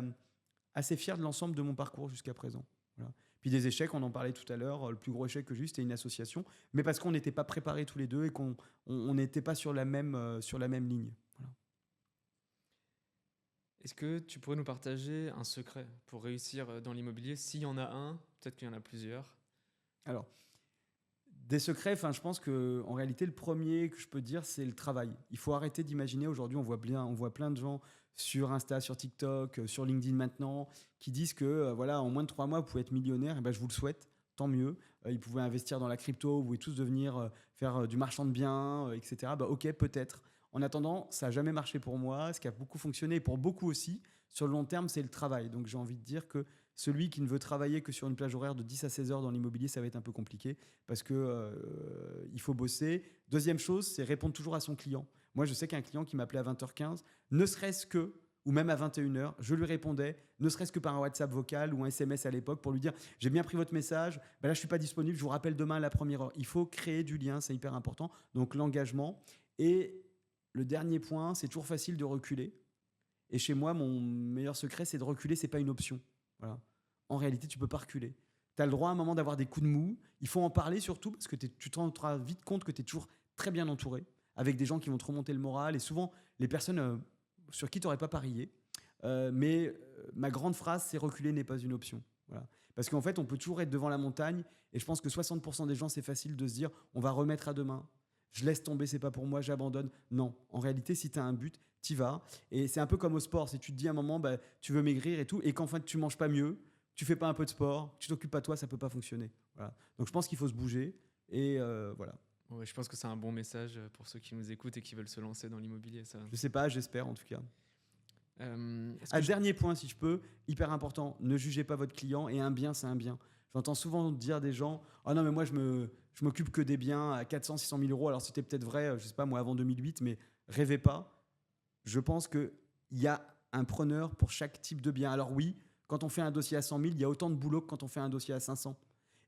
assez fier de l'ensemble de mon parcours jusqu'à présent. Voilà. Puis des échecs, on en parlait tout à l'heure. Le plus gros échec que j'ai eu, c'était une association. Mais parce qu'on n'était pas préparés tous les deux et qu'on n'était pas sur la même ligne. Voilà. Est-ce que tu pourrais nous partager un secret pour réussir dans l'immobilier? S'il y en a un, peut-être qu'il y en a plusieurs. Alors, des secrets, je pense qu'en réalité, le premier que je peux dire, c'est le travail. Il faut arrêter d'imaginer. Aujourd'hui, on voit plein de gens sur Insta, sur TikTok, sur LinkedIn maintenant, qui disent que en moins de 3 mois, vous pouvez être millionnaire. Et ben, je vous le souhaite, tant mieux. Ils pouvaient investir dans la crypto, vous pouvez tous devenir faire du marchand de biens, etc. Ok, peut-être. En attendant, ça n'a jamais marché pour moi. Ce qui a beaucoup fonctionné, et pour beaucoup aussi, sur le long terme, c'est le travail. Donc j'ai envie de dire que celui qui ne veut travailler que sur une plage horaire de 10 à 16 heures dans l'immobilier, ça va être un peu compliqué parce que il faut bosser. Deuxième chose, c'est répondre toujours à son client. Moi, je sais qu'un client qui m'appelait à 20h15, ne serait-ce que, ou même à 21h, je lui répondais, ne serait-ce que par un WhatsApp vocal ou un SMS à l'époque pour lui dire « J'ai bien pris votre message, là je ne suis pas disponible, je vous rappelle demain à la première heure ». Il faut créer du lien, c'est hyper important. Donc l'engagement. Et le dernier point, c'est toujours facile de reculer. Et chez moi, mon meilleur secret, c'est de reculer, c'est pas une option. Voilà. En réalité, tu peux pas reculer. Tu as le droit à un moment d'avoir des coups de mou. Il faut en parler surtout parce que tu te rendras vite compte que tu es toujours très bien entouré, avec des gens qui vont te remonter le moral et souvent les personnes sur qui tu n'aurais pas parié. Ma grande phrase, c'est reculer n'est pas une option. Voilà. Parce qu'en fait, on peut toujours être devant la montagne et je pense que 60% des gens, c'est facile de se dire on va remettre à demain. Je laisse tomber, c'est pas pour moi, j'abandonne. Non, en réalité, si tu as un but, t'y vas. Et c'est un peu comme au sport. Si tu te dis à un moment, tu veux maigrir et tout, et qu'en fait, tu manges pas mieux, tu fais pas un peu de sport, tu t'occupes pas de toi, ça peut pas fonctionner. Voilà. Donc je pense qu'il faut se bouger. Et voilà. Ouais, je pense que c'est un bon message pour ceux qui nous écoutent et qui veulent se lancer dans l'immobilier. Ça. Je sais pas, j'espère en tout cas. Un dernier point, si je peux, hyper important, ne jugez pas votre client et un bien, c'est un bien. J'entends souvent dire des gens « Ah non, mais moi, je m'occupe que des biens à 400, 600 000 euros. » Alors, c'était peut-être vrai, je sais pas, moi, avant 2008, mais rêvez pas. Je pense qu'il y a un preneur pour chaque type de bien. Alors oui, quand on fait un dossier à 100 000, il y a autant de boulot que quand on fait un dossier à 500.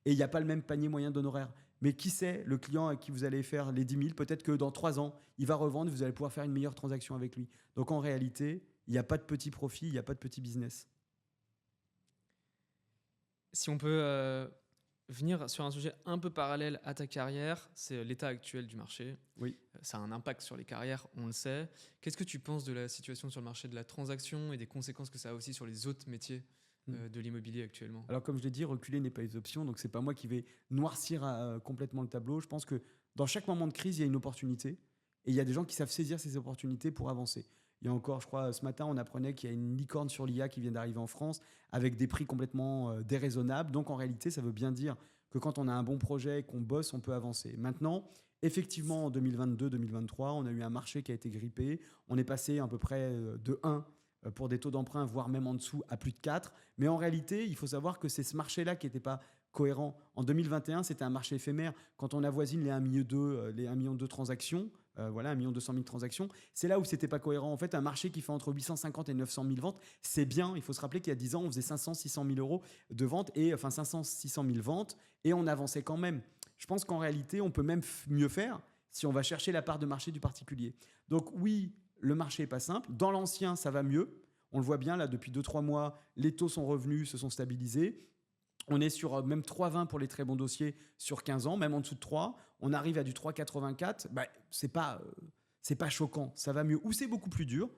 Et il n'y a pas le même panier moyen d'honoraires. Mais qui sait, le client à qui vous allez faire les 10 000, peut-être que dans 3 ans, il va revendre et vous allez pouvoir faire une meilleure transaction avec lui. Donc en réalité, il n'y a pas de petit profit, il n'y a pas de petit business. Si on peut venir sur un sujet un peu parallèle à ta carrière, c'est l'état actuel du marché. Oui. Ça a un impact sur les carrières, on le sait. Qu'est-ce que tu penses de la situation sur le marché de la transaction et des conséquences que ça a aussi sur les autres métiers de l'immobilier actuellement? Alors comme je l'ai dit, reculer n'est pas une option, donc c'est pas moi qui vais noircir complètement le tableau. Je pense que dans chaque moment de crise, il y a une opportunité et il y a des gens qui savent saisir ces opportunités pour avancer. Il y a encore, je crois, ce matin, on apprenait qu'il y a une licorne sur l'IA qui vient d'arriver en France avec des prix complètement déraisonnables. Donc en réalité, ça veut bien dire que quand on a un bon projet et qu'on bosse, on peut avancer. Maintenant, effectivement, en 2022-2023, on a eu un marché qui a été grippé. On est passé à peu près de 1 pour des taux d'emprunt, voire même en dessous, à plus de 4. Mais en réalité, il faut savoir que c'est ce marché-là qui n'était pas cohérent. En 2021, c'était un marché éphémère. Quand on avoisine les 1,2 million de transactions, 1 200 000 transactions, c'est là où c'était pas cohérent. En fait, un marché qui fait entre 850 et 900 000 ventes, c'est bien. Il faut se rappeler qu'il y a 10 ans, on faisait 500, 600 000 euros de ventes, 500, 600 000 ventes, et on avançait quand même. Je pense qu'en réalité, on peut même mieux faire si on va chercher la part de marché du particulier. Donc oui, le marché n'est pas simple. Dans l'ancien, ça va mieux. On le voit bien, là, depuis 2-3 mois, les taux sont revenus, se sont stabilisés. On est sur même 3,20 pour les très bons dossiers sur 15 ans, même en dessous de 3. On arrive à du 3,84. C'est pas choquant, ça va mieux. Où c'est beaucoup plus dur,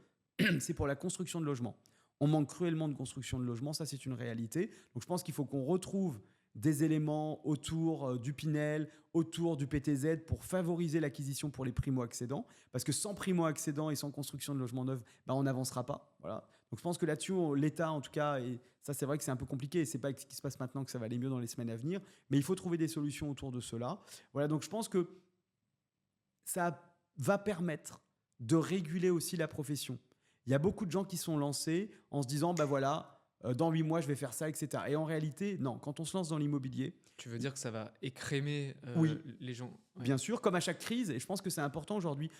c'est pour la construction de logements. On manque cruellement de construction de logements, ça c'est une réalité. Donc je pense qu'il faut qu'on retrouve des éléments autour du Pinel, autour du PTZ pour favoriser l'acquisition pour les primo-accédants. Parce que sans primo-accédants et sans construction de logements neufs, on n'avancera pas. Voilà. Donc je pense que là-dessus, l'État en tout cas, et ça c'est vrai que c'est un peu compliqué, et c'est pas ce qui se passe maintenant que ça va aller mieux dans les semaines à venir, mais il faut trouver des solutions autour de cela. Voilà, donc je pense que ça va permettre de réguler aussi la profession. Il y a beaucoup de gens qui sont lancés en se disant, dans 8 mois, je vais faire ça, etc. Et en réalité, non, quand on se lance dans l'immobilier... Tu veux dire que ça va écrémer oui, les gens? Ouais. Bien sûr, comme à chaque crise, et je pense que c'est important aujourd'hui.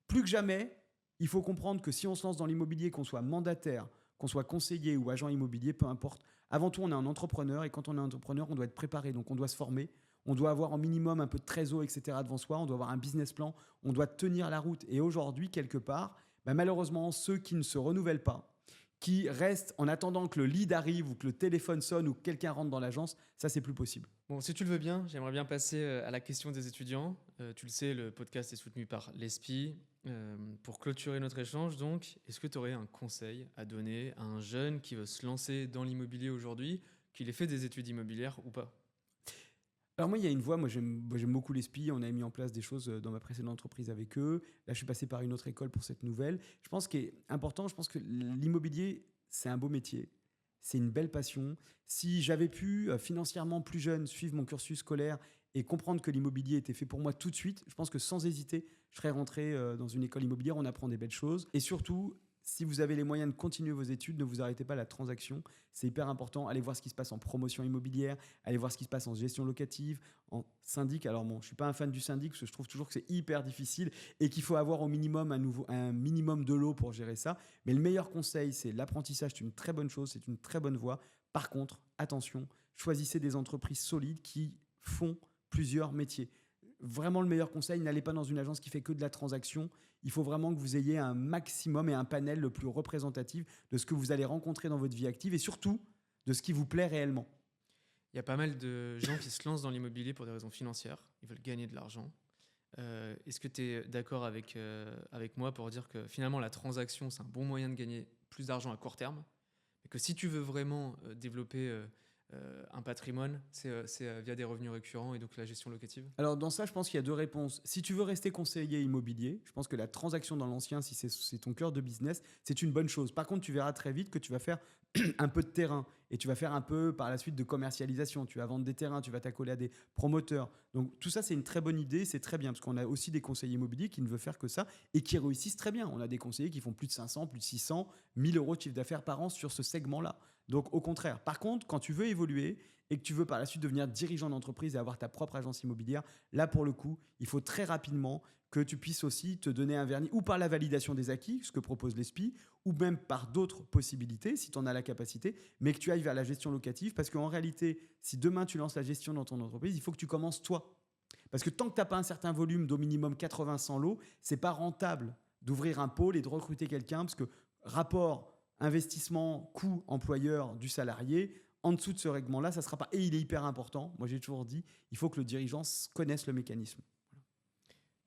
Plus que jamais, il faut comprendre que si on se lance dans l'immobilier, qu'on soit mandataire, qu'on soit conseiller ou agent immobilier, peu importe, avant tout, on est un entrepreneur, et quand on est un entrepreneur, on doit être préparé, donc on doit se former, on doit avoir en minimum un peu de trésor, etc. devant soi, on doit avoir un business plan, on doit tenir la route. Et aujourd'hui, quelque part, malheureusement, ceux qui ne se renouvellent pas, qui restent en attendant que le lead arrive ou que le téléphone sonne ou que quelqu'un rentre dans l'agence, ça, c'est plus possible. Bon, si tu le veux bien, j'aimerais bien passer à la question des étudiants. Tu le sais, le podcast est soutenu par l'ESPI. Pour clôturer notre échange, donc, est-ce que tu aurais un conseil à donner à un jeune qui veut se lancer dans l'immobilier aujourd'hui, qu'il ait fait des études immobilières ou pas? Alors moi, il y a une voie, moi j'aime beaucoup l'ESPI, on a mis en place des choses dans ma précédente entreprise avec eux. Là, je suis passé par une autre école pour cette nouvelle. Je pense qu'il est important, je pense que l'immobilier, c'est un beau métier, c'est une belle passion. Si j'avais pu, financièrement plus jeune, suivre mon cursus scolaire et comprendre que l'immobilier était fait pour moi tout de suite, je pense que sans hésiter, je serais rentré dans une école immobilière, on apprend des belles choses. Et surtout, si vous avez les moyens de continuer vos études, ne vous arrêtez pas à la transaction. C'est hyper important. Allez voir ce qui se passe en promotion immobilière, allez voir ce qui se passe en gestion locative, en syndic. Alors bon, je ne suis pas un fan du syndic parce que je trouve toujours que c'est hyper difficile et qu'il faut avoir au minimum un minimum de lot pour gérer ça. Mais le meilleur conseil, c'est l'apprentissage. C'est une très bonne chose, c'est une très bonne voie. Par contre, attention, choisissez des entreprises solides qui font plusieurs métiers. Vraiment le meilleur conseil, n'allez pas dans une agence qui fait que de la transaction. Il faut vraiment que vous ayez un maximum et un panel le plus représentatif de ce que vous allez rencontrer dans votre vie active et surtout de ce qui vous plaît réellement. Il y a pas mal de gens qui se lancent dans l'immobilier pour des raisons financières. Ils veulent gagner de l'argent. Est-ce que tu es d'accord avec moi pour dire que finalement la transaction, c'est un bon moyen de gagner plus d'argent à court terme, mais que si tu veux vraiment développer un patrimoine, c'est via des revenus récurrents et donc la gestion locative? Alors dans ça, je pense qu'il y a deux réponses. Si tu veux rester conseiller immobilier, je pense que la transaction dans l'ancien, si c'est ton cœur de business, c'est une bonne chose. Par contre, tu verras très vite que tu vas faire un peu de terrain et tu vas faire un peu par la suite de commercialisation. Tu vas vendre des terrains, tu vas t'accoler à des promoteurs. Donc tout ça, c'est une très bonne idée, c'est très bien parce qu'on a aussi des conseillers immobiliers qui ne veulent faire que ça et qui réussissent très bien. On a des conseillers qui font plus de 500, plus de 600, 1000 euros de chiffre d'affaires par an sur ce segment-là. Donc au contraire. Par contre, quand tu veux évoluer et que tu veux par la suite devenir dirigeant d'entreprise et avoir ta propre agence immobilière, là pour le coup, il faut très rapidement que tu puisses aussi te donner un vernis ou par la validation des acquis, ce que propose l'ESPI, ou même par d'autres possibilités, si tu en as la capacité, mais que tu ailles vers la gestion locative, parce qu'en réalité, si demain tu lances la gestion dans ton entreprise, il faut que tu commences toi. Parce que tant que tu n'as pas un certain volume d'au minimum 80-100 lots, c'est pas rentable d'ouvrir un pôle et de recruter quelqu'un, parce que rapport investissement, coût employeur du salarié, en dessous de ce règlement-là, ça ne sera pas. Et il est hyper important. Moi, j'ai toujours dit, il faut que le dirigeant connaisse le mécanisme.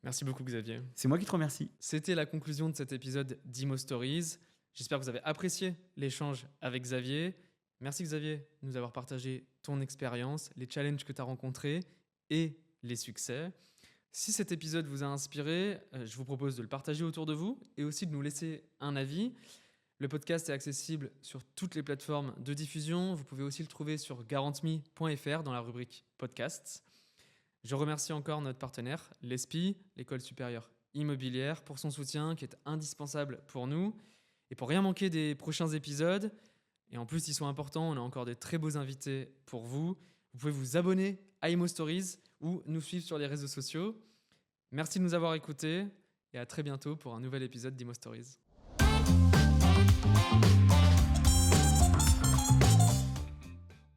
Merci beaucoup, Xavier. C'est moi qui te remercie. C'était la conclusion de cet épisode d'Imo Stories. J'espère que vous avez apprécié l'échange avec Xavier. Merci, Xavier, de nous avoir partagé ton expérience, les challenges que tu as rencontrés et les succès. Si cet épisode vous a inspiré, je vous propose de le partager autour de vous et aussi de nous laisser un avis. Le podcast est accessible sur toutes les plateformes de diffusion. Vous pouvez aussi le trouver sur garantme.fr dans la rubrique podcasts. Je remercie encore notre partenaire, l'ESPI, l'École supérieure immobilière, pour son soutien qui est indispensable pour nous. Et pour rien manquer des prochains épisodes, et en plus ils sont importants, on a encore de très beaux invités pour vous. Vous pouvez vous abonner à Imo Stories ou nous suivre sur les réseaux sociaux. Merci de nous avoir écoutés et à très bientôt pour un nouvel épisode d'Imo Stories.